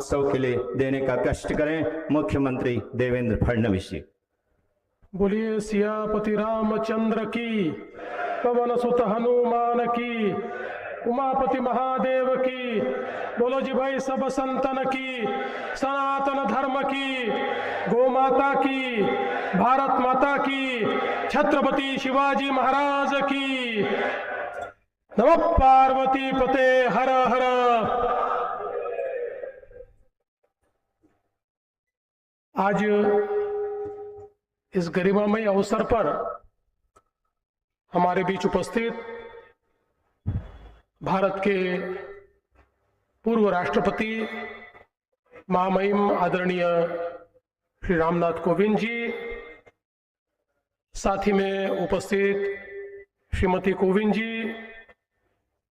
उत्सव के लिए देने का कष्ट करें मुख्यमंत्री देवेंद्र फडणवीस जी। बोलिए सियापति रामचंद्र की, पवन सुत हनुमान की, उमापति महादेव की। बोलो जी भाई सब संतन की, सनातन धर्म की, गौ माता की, भारत माता की, छत्रपति शिवाजी महाराज की। नमः पार्वती पते हर हर। आज इस गरिमामय अवसर पर हमारे बीच उपस्थित भारत के पूर्व राष्ट्रपति महामहिम आदरणीय श्री रामनाथ कोविंद जी, साथ ही में उपस्थित श्रीमती कोविंद जी,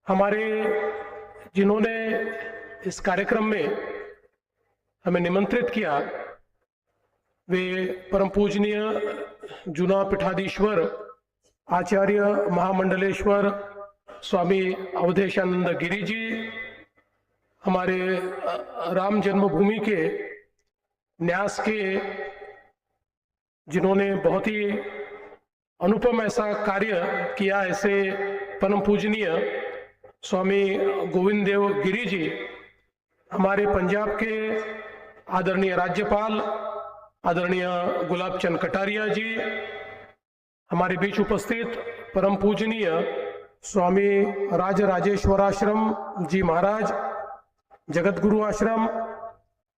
हमारे जिन्होंने इस कार्यक्रम में हमें निमंत्रित किया, वे परम पूजनीय जूना पीठाधीश्वर आचार्य महामंडलेश्वर स्वामी अवधेशानंद गिरी जी, हमारे राम जन्मभूमि के न्यास के जिन्होंने बहुत ही अनुपम ऐसा कार्य किया, ऐसे परम पूजनीय स्वामी गोविंद देव गिरी जी, हमारे पंजाब के आदरणीय राज्यपाल आदरणीय गुलाब चंद कटारिया जी, हमारे बीच उपस्थित परम पूजनीय स्वामी राजराजेश्वराश्रम जी महाराज, जगत गुरु आश्रम,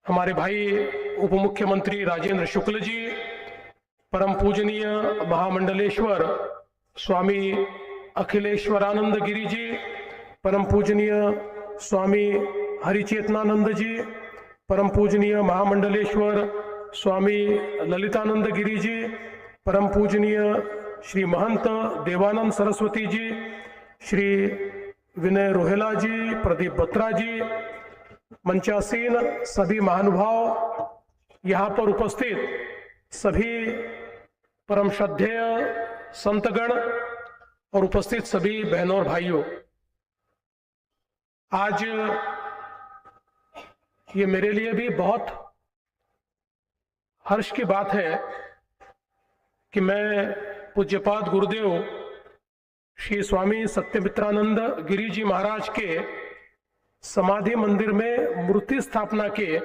हमारे भाई उप मुख्यमंत्री राजेंद्र शुक्ल जी, परम पूजनीय महामंडलेश्वर स्वामी अखिलेश्वरानंद गिरी जी, परम पूजनीय स्वामी हरिचेतनानंद जी, परम पूजनीय महामंडलेश्वर स्वामी ललितानंद गिरी जी, परम पूजनीय श्री महंत देवानंद सरस्वती जी, श्री विनय रोहेला जी, प्रदीप बत्रा जी, मंचासीन सभी महानुभाव, यहाँ पर उपस्थित सभी परम श्रद्धेय संतगण और उपस्थित सभी बहनों और भाइयों, आज ये मेरे लिए भी बहुत हर्ष की बात है कि मैं पूज्यपाद गुरुदेव श्री स्वामी सत्यमित्रानंद गिरी जी महाराज के समाधि मंदिर में मूर्ति स्थापना के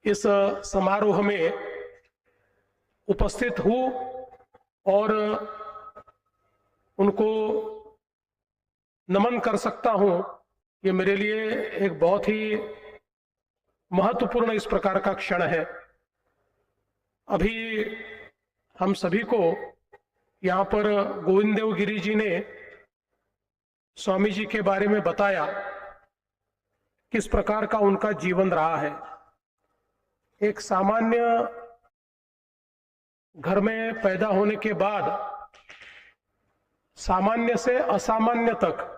इस समारोह में उपस्थित हूँ और उनको नमन कर सकता हूँ। ये मेरे लिए एक बहुत ही महत्वपूर्ण इस प्रकार का क्षण है। अभी हम सभी को यहाँ पर गोविंद देव गिरी जी ने स्वामी जी के बारे में बताया, किस प्रकार का उनका जीवन रहा है। एक सामान्य घर में पैदा होने के बाद सामान्य से असामान्य तक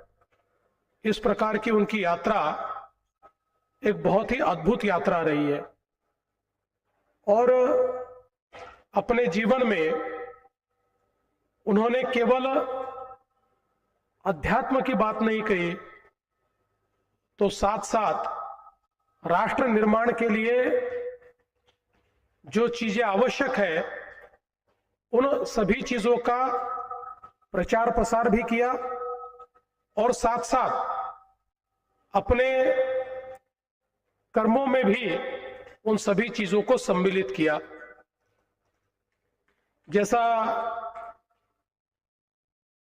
इस प्रकार की उनकी यात्रा एक बहुत ही अद्भुत यात्रा रही है और अपने जीवन में उन्होंने केवल अध्यात्म की बात नहीं कही, तो साथ साथ राष्ट्र निर्माण के लिए जो चीजें आवश्यक है उन सभी चीजों का प्रचार प्रसार भी किया और साथ साथ अपने कर्मों में भी उन सभी चीजों को सम्मिलित किया। जैसा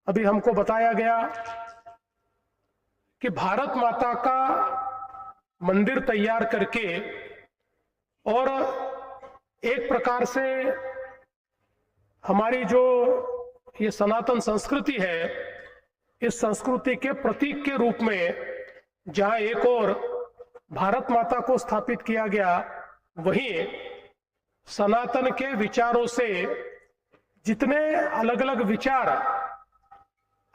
अभी हमको बताया गया कि भारत माता का मंदिर तैयार करके और एक प्रकार से हमारी जो ये सनातन संस्कृति है, इस संस्कृति के प्रतीक के रूप में जहां एक और भारत माता को स्थापित किया गया, वहीं सनातन के विचारों से जितने अलग अलग विचार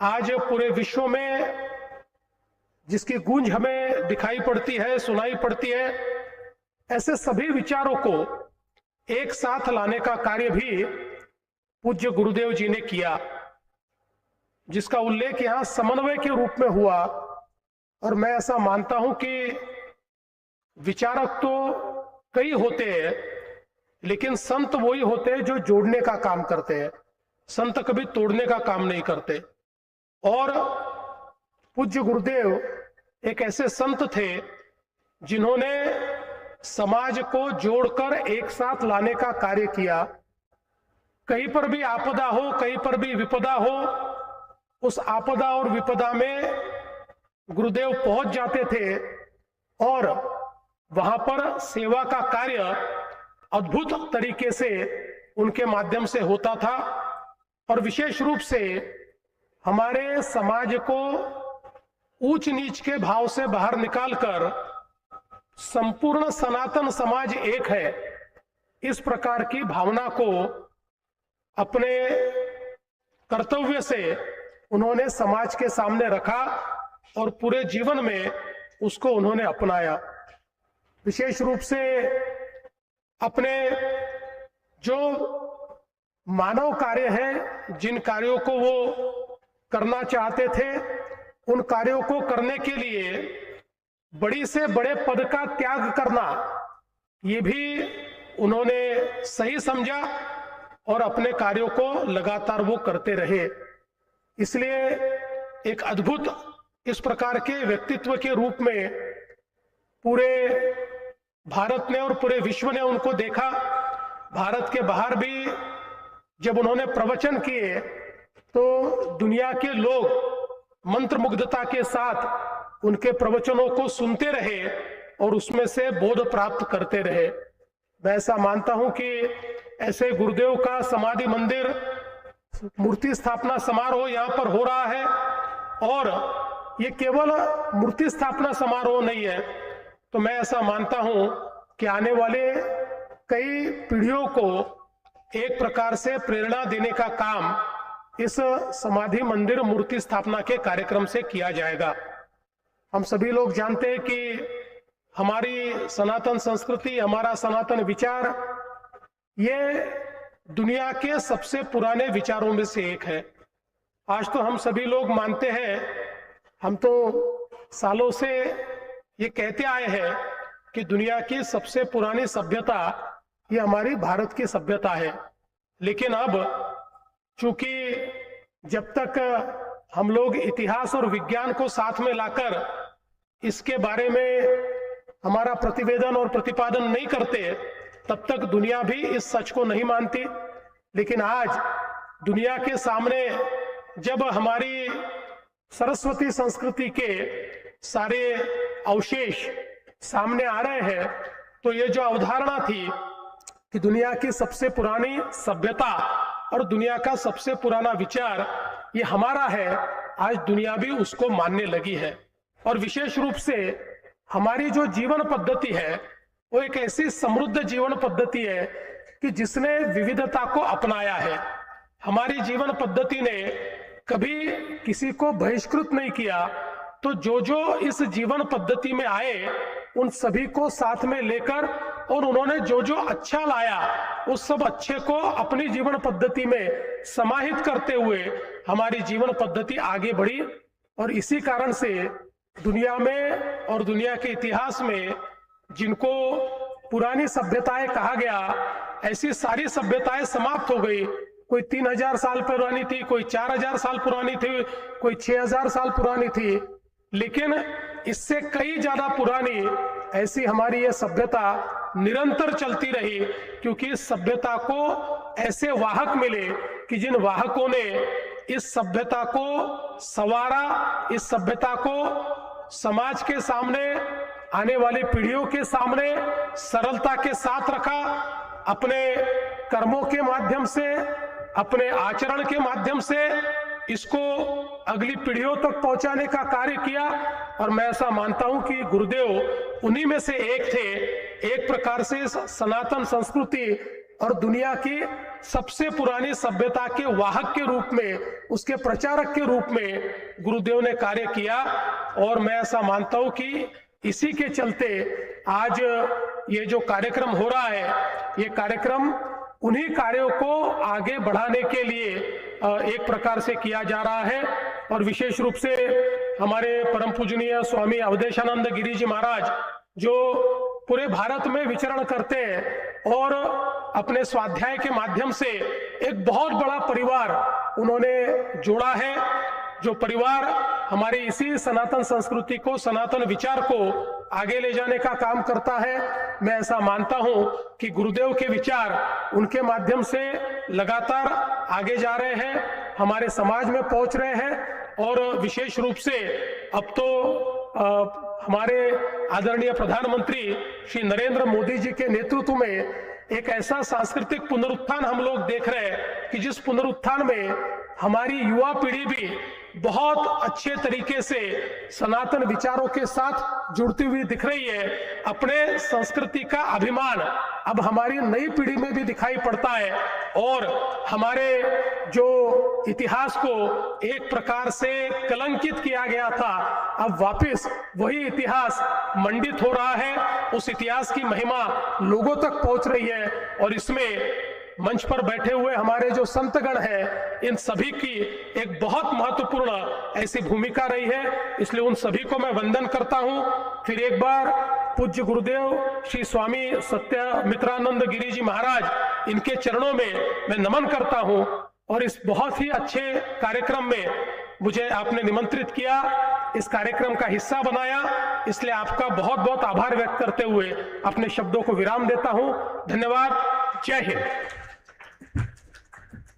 आज पूरे विश्व में जिसकी गूंज हमें दिखाई पड़ती है, सुनाई पड़ती है, ऐसे सभी विचारों को एक साथ लाने का कार्य भी पूज्य गुरुदेव जी ने किया, जिसका उल्लेख यहां समन्वय के रूप में हुआ। और मैं ऐसा मानता हूं कि विचारक तो कई होते हैं, लेकिन संत वही होते हैं जो जोड़ने का काम करते हैं। संत कभी तोड़ने का काम नहीं करते। और पूज्य गुरुदेव एक ऐसे संत थे जिन्होंने समाज को जोड़कर एक साथ लाने का कार्य किया। कहीं पर भी आपदा हो, कहीं पर भी विपदा हो, उस आपदा और विपदा में गुरुदेव पहुंच जाते थे और वहां पर सेवा का कार्य अद्भुत तरीके से उनके माध्यम से होता था। और विशेष रूप से हमारे समाज को ऊंच नीच के भाव से बाहर निकालकर संपूर्ण सनातन समाज एक है, इस प्रकार की भावना को अपने कर्तव्य से उन्होंने समाज के सामने रखा और पूरे जीवन में उसको उन्होंने अपनाया। विशेष रूप से अपने जो मानव कार्य है, जिन कार्यों को वो करना चाहते थे, उन कार्यों को करने के लिए बड़ी से बड़े पद का त्याग करना, ये भी उन्होंने सही समझा और अपने कार्यों को लगातार वो करते रहे। इसलिए एक अद्भुत इस प्रकार के व्यक्तित्व के रूप में पूरे भारत ने और पूरे विश्व ने उनको देखा। भारत के बाहर भी जब उन्होंने प्रवचन किए तो दुनिया के लोग मंत्रमुग्धता के साथ उनके प्रवचनों को सुनते रहे और उसमें से बोध प्राप्त करते रहे। मैं ऐसा मानता हूं कि ऐसे गुरुदेव का समाधि मंदिर मूर्ति स्थापना समारोह यहाँ पर हो रहा है, और ये केवल मूर्ति स्थापना समारोह नहीं है। तो मैं ऐसा मानता हूं कि आने वाले कई पीढ़ियों को एक प्रकार से प्रेरणा देने का काम इस समाधि मंदिर मूर्ति स्थापना के कार्यक्रम से किया जाएगा। हम सभी लोग जानते हैं कि हमारी सनातन संस्कृति, हमारा सनातन विचार, ये दुनिया के सबसे पुराने विचारों में से एक है। आज तो हम सभी लोग मानते हैं, हम तो सालों से ये कहते आए हैं कि दुनिया की सबसे पुरानी सभ्यता ये हमारी भारत की सभ्यता है। लेकिन अब चूंकि जब तक हम लोग इतिहास और विज्ञान को साथ में लाकर इसके बारे में हमारा प्रतिवेदन और प्रतिपादन नहीं करते, तब तक दुनिया भी इस सच को नहीं मानती। लेकिन आज दुनिया के सामने जब हमारी सरस्वती संस्कृति के सारे अवशेष सामने आ रहे हैं, तो ये जो अवधारणा थी कि दुनिया की सबसे पुरानी सभ्यता और दुनिया का सबसे पुराना विचार ये हमारा है, आज दुनिया भी उसको मानने लगी है। और विशेष रूप से हमारी जो जीवन पद्धति है वो एक ऐसी समृद्ध जीवन पद्धति है कि जिसने विविधता को अपनाया है। हमारी जीवन पद्धति ने कभी किसी को बहिष्कृत नहीं किया, तो जो जो इस जीवन पद्धति में आए उन सभी को साथ में लेकर और उन्होंने जो जो अच्छा लाया उस सब अच्छे को अपनी जीवन पद्धति में समाहित करते हुए हमारी जीवन पद्धति आगे बढ़ी। और इसी कारण से दुनिया में और दुनिया के इतिहास में जिनको पुरानी सभ्यताएं कहा गया, ऐसी सारी सभ्यताएं समाप्त हो गई। कोई 3000 साल पुरानी थी, कोई 4000 साल पुरानी थी, कोई 6000 साल पुरानी थी, लेकिन इससे कई ज्यादा पुरानी ऐसी हमारी ये सभ्यता निरंतर चलती रही, क्योंकि इस सभ्यता को ऐसे वाहक मिले कि जिन वाहकों ने इस सभ्यता को संवारा, इस सभ्यता को समाज के सामने, आने वाली पीढ़ियों के सामने सरलता के साथ रखा, अपने कर्मों के माध्यम से, अपने आचरण के माध्यम से इसको अगली पीढ़ियों तक पहुंचाने का कार्य किया। और मैं ऐसा मानता हूं कि गुरुदेव उन्हीं में से एक थे। एक प्रकार से सनातन संस्कृति और दुनिया की सबसे पुरानी सभ्यता के वाहक के रूप में, उसके प्रचारक के रूप में गुरुदेव ने कार्य किया। और मैं ऐसा मानता हूं कि इसी के चलते आज ये जो कार्यक्रम हो रहा है, ये कार्यक्रम उन्हीं कार्यों को आगे बढ़ाने के लिए एक प्रकार से किया जा रहा है। और विशेष रूप से हमारे परम पूजनीय स्वामी अवधेशानंद गिरी जी महाराज, जो पूरे भारत में विचरण करते हैं और अपने स्वाध्याय के माध्यम से एक बहुत बड़ा परिवार उन्होंने जोड़ा है, जो परिवार हमारी इसी सनातन संस्कृति को, सनातन विचार को आगे ले जाने का काम करता है। मैं ऐसा मानता हूं कि गुरुदेव के विचार उनके माध्यम से लगातार आगे जा रहे हैं, हमारे समाज में पहुंच रहे हैं और विशेष रूप से अब तो हमारे आदरणीय प्रधानमंत्री श्री नरेंद्र मोदी जी के नेतृत्व में एक ऐसा सांस्कृतिक पुनरुत्थान हम लोग देख रहे हैं कि जिस पुनरुत्थान में हमारी युवा पीढ़ी भी बहुत अच्छे तरीके से सनातन विचारों के साथ जुड़ती हुई दिख रही है। अपने संस्कृति का अभिमान अब हमारी नई पीढ़ी में भी दिखाई पड़ता है और हमारे जो इतिहास को एक प्रकार से कलंकित किया गया था, अब वापस वही इतिहास मंडित हो रहा है। उस इतिहास की महिमा लोगों तक पहुंच रही है और इसमें मंच पर बैठे हुए हमारे जो संतगण हैं, इन सभी की एक बहुत महत्वपूर्ण ऐसी भूमिका रही है। इसलिए उन सभी को मैं वंदन करता हूं। फिर एक बार पूज्य गुरुदेव श्री स्वामी सत्यमित्रानंद गिरी जी महाराज, इनके चरणों में मैं नमन करता हूं और इस बहुत ही अच्छे कार्यक्रम में मुझे आपने निमंत्रित किया, इस कार्यक्रम का हिस्सा बनाया, इसलिए आपका बहुत बहुत आभार व्यक्त करते हुए अपने शब्दों को विराम देता हूं। धन्यवाद। जय हिंद।